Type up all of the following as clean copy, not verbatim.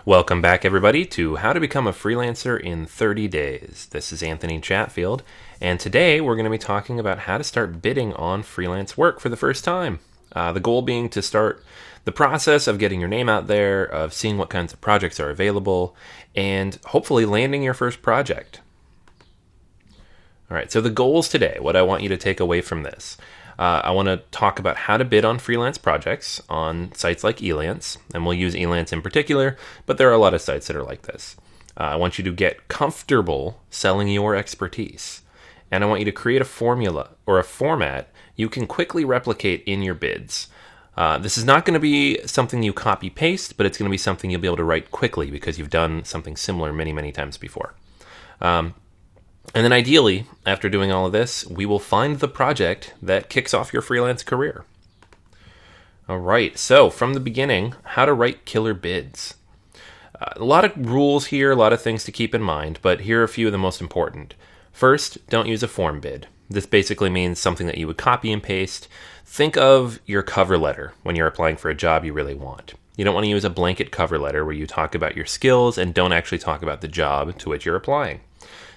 Welcome back, everybody, to How to Become a Freelancer in 30 Days. This is Anthony Chatfield, and today we're going to be talking about how to start bidding on freelance work for the first time. The goal being to start the process of getting your name out there, of seeing what kinds of projects are available, and hopefully landing your first project. All right, so the goals today, what I want you to take away from this. I want to talk about how to bid on freelance projects on sites like Elance, and we'll use Elance in particular, but there are a lot of sites that are like this. I want you to get comfortable selling your expertise, and I want you to create a formula or a format you can quickly replicate in your bids. This is not going to be something you copy-paste, but it's going to be something you'll be able to write quickly because you've done something similar many, many times before. And then ideally, after doing all of this, we will find the project that kicks off your freelance career. All right, so from the beginning, how to write killer bids. A lot of rules here, a lot of things to keep in mind, but here are a few of the most important. First, don't use a form bid. This basically means something that you would copy and paste. Think of your cover letter when you're applying for a job you really want. You don't want to use a blanket cover letter where you talk about your skills and don't actually talk about the job to which you're applying.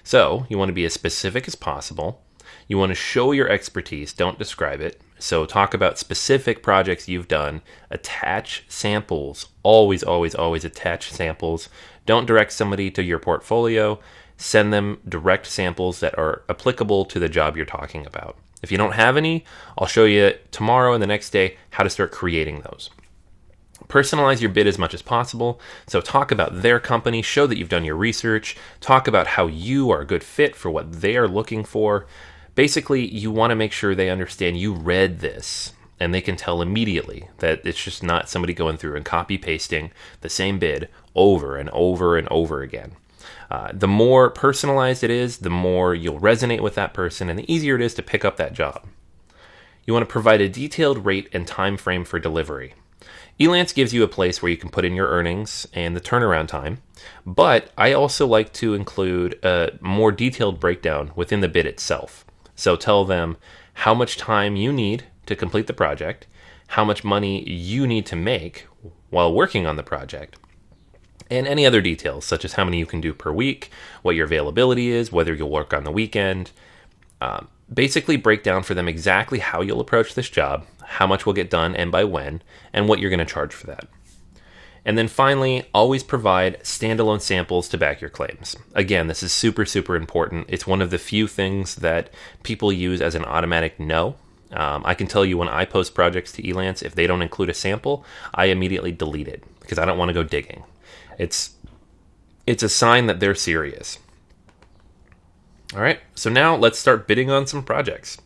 So you want to be as specific as possible. You want to show your expertise, don't describe it. So talk about specific projects you've done. Attach samples. Always, always, always attach samples. Don't direct somebody to your portfolio. Send them direct samples that are applicable to the job you're talking about. If you don't have any, I'll show you tomorrow and the next day how to start creating those. Personalize your bid as much as possible. So talk about their company, show that you've done your research, talk about how you are a good fit for what they are looking for. Basically, you want to make sure they understand you read this and they can tell immediately that it's just not somebody going through and copy pasting the same bid over and over and over again. The more personalized it is, the more you'll resonate with that person and the easier it is to pick up that job. You want to provide a detailed rate and time frame for delivery. Elance gives you a place where you can put in your earnings and the turnaround time, but I also like to include a more detailed breakdown within the bid itself. So tell them how much time you need to complete the project, how much money you need to make while working on the project, and any other details such as how many you can do per week, what your availability is, whether you'll work on the weekend. Basically break down for them exactly how you'll approach this job, how much will get done and by when, and what you're going to charge for that. And then finally, always provide standalone samples to back your claims. Again, this is super, super important. It's one of the few things that people use as an automatic no. I can tell you when I post projects to Elance, if they don't include a sample, I immediately delete it because I don't want to go digging. It's a sign that they're serious. All right, so now let's start bidding on some projects.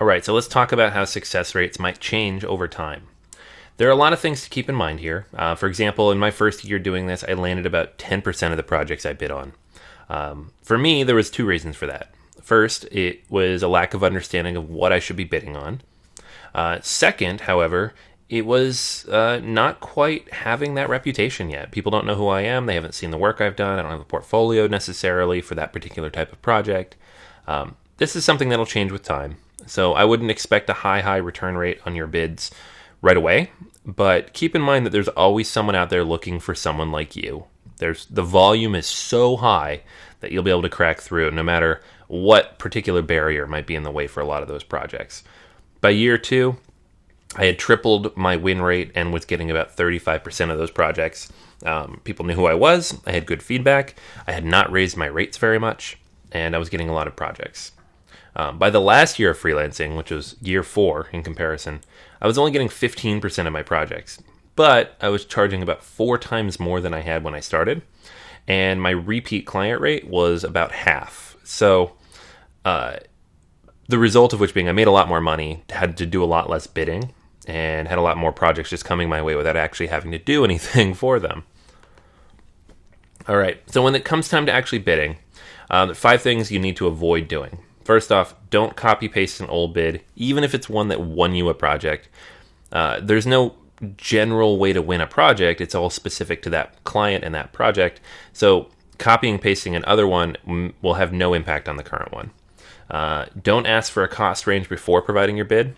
All right, so let's talk about how success rates might change over time. There are a lot of things to keep in mind here. For example, in my first year doing this, I landed about 10% of the projects I bid on. For me, there was two reasons for that. First, it was a lack of understanding of what I should be bidding on. Second, however, it was not quite having that reputation yet. People don't know who I am. They haven't seen the work I've done. I don't have a portfolio necessarily for that particular type of project. This is something that'll change with time. So I wouldn't expect a high return rate on your bids right away. But keep in mind that there's always someone out there looking for someone like you. The volume is so high that you'll be able to crack through no matter what particular barrier might be in the way for a lot of those projects. By year 2, I had tripled my win rate and was getting about 35% of those projects. People knew who I was. I had good feedback. I had not raised my rates very much, and I was getting a lot of projects. By the last year of freelancing, which was year 4 in comparison, I was only getting 15% of my projects, but I was charging about 4 times more than I had when I started, and my repeat client rate was about half. So the result of which being I made a lot more money, had to do a lot less bidding, and had a lot more projects just coming my way without actually having to do anything for them. All right, so when it comes time to actually bidding, 5 things you need to avoid doing. First off, don't copy paste an old bid, even if it's one that won you a project. There's no general way to win a project. It's all specific to that client and that project. So copying and pasting another one will have no impact on the current one. Don't ask for a cost range before providing your bid,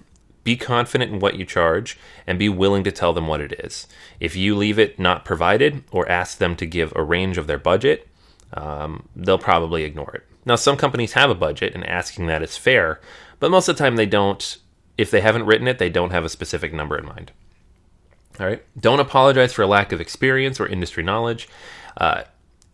Be confident in what you charge and be willing to tell them what it is. If you leave it not provided or ask them to give a range of their budget, they'll probably ignore it. Now, some companies have a budget, and asking that is fair, but most of the time they don't. If they haven't written it, they don't have a specific number in mind. All right. Don't apologize for a lack of experience or industry knowledge.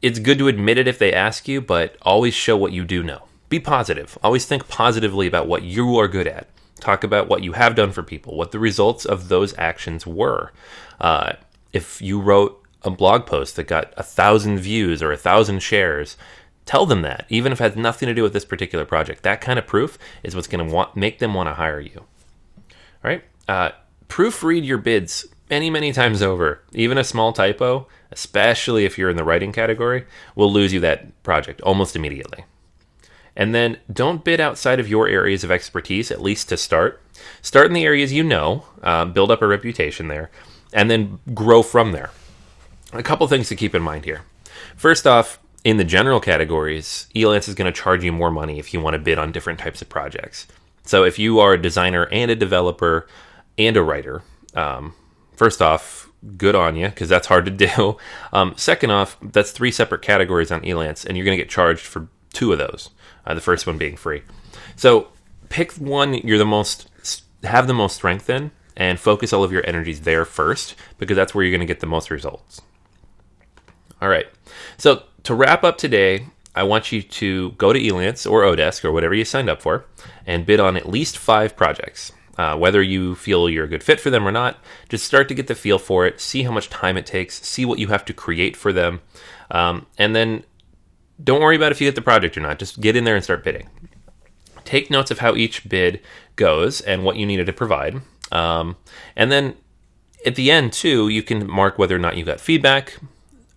It's good to admit it if they ask you, but always show what you do know. Be positive. Always think positively about what you are good at. Talk about what you have done for people, what the results of those actions were. If you wrote a blog post that got 1,000 views or 1,000 shares, tell them that, even if it has nothing to do with this particular project. That kind of proof is what's going to make them want to hire you. All right. Proofread your bids many times over. Even a small typo, especially if you're in the writing category, will lose you that project almost immediately. And then don't bid outside of your areas of expertise, at least to start. Start in the areas you know, build up a reputation there, and then grow from there. A couple things to keep in mind here. First off, in the general categories, Elance is going to charge you more money if you want to bid on different types of projects. So if you are a designer and a developer and a writer, first off, good on you, because that's hard to do. Second off, that's 3 separate categories on Elance, and you're going to get charged for 2 of those. The first one being free. So pick one you're have the most strength in, and focus all of your energies there first, because that's where you're going to get the most results. All right. So to wrap up today, I want you to go to Elance or Odesk or whatever you signed up for and bid on at least 5 projects. Whether you feel you're a good fit for them or not, just start to get the feel for it, see how much time it takes, see what you have to create for them, and then don't worry about if you get the project or not. Just get in there and start bidding. Take notes of how each bid goes and what you needed to provide. And then at the end, too, you can mark whether or not you got feedback.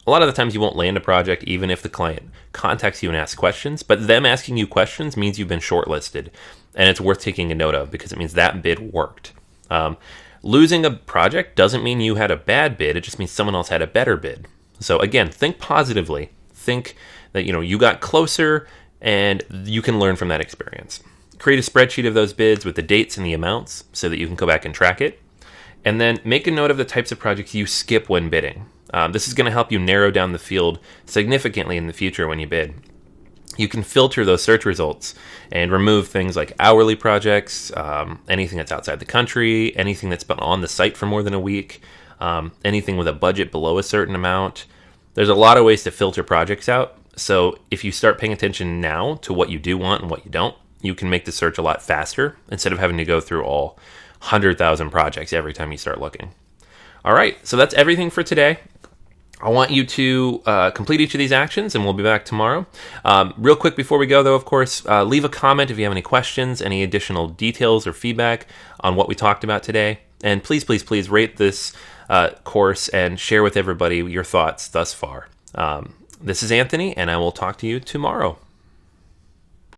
A lot of the times you won't land a project even if the client contacts you and asks questions, but them asking you questions means you've been shortlisted, and it's worth taking a note of because it means that bid worked. Losing a project doesn't mean you had a bad bid. It just means someone else had a better bid. So again, think positively. Think that you got closer and you can learn from that experience. Create a spreadsheet of those bids with the dates and the amounts so that you can go back and track it. And then make a note of the types of projects you skip when bidding. This is going to help you narrow down the field significantly in the future when you bid. You can filter those search results and remove things like hourly projects, anything that's outside the country, anything that's been on the site for more than a week, anything with a budget below a certain amount. There's a lot of ways to filter projects out. So if you start paying attention now to what you do want and what you don't, you can make the search a lot faster instead of having to go through all 100,000 projects every time you start looking. All right, so that's everything for today. I want you to complete each of these actions, and we'll be back tomorrow. Real quick before we go, though, of course, leave a comment if you have any questions, any additional details or feedback on what we talked about today. And please rate this course and share with everybody your thoughts thus far. This is Anthony, and I will talk to you tomorrow.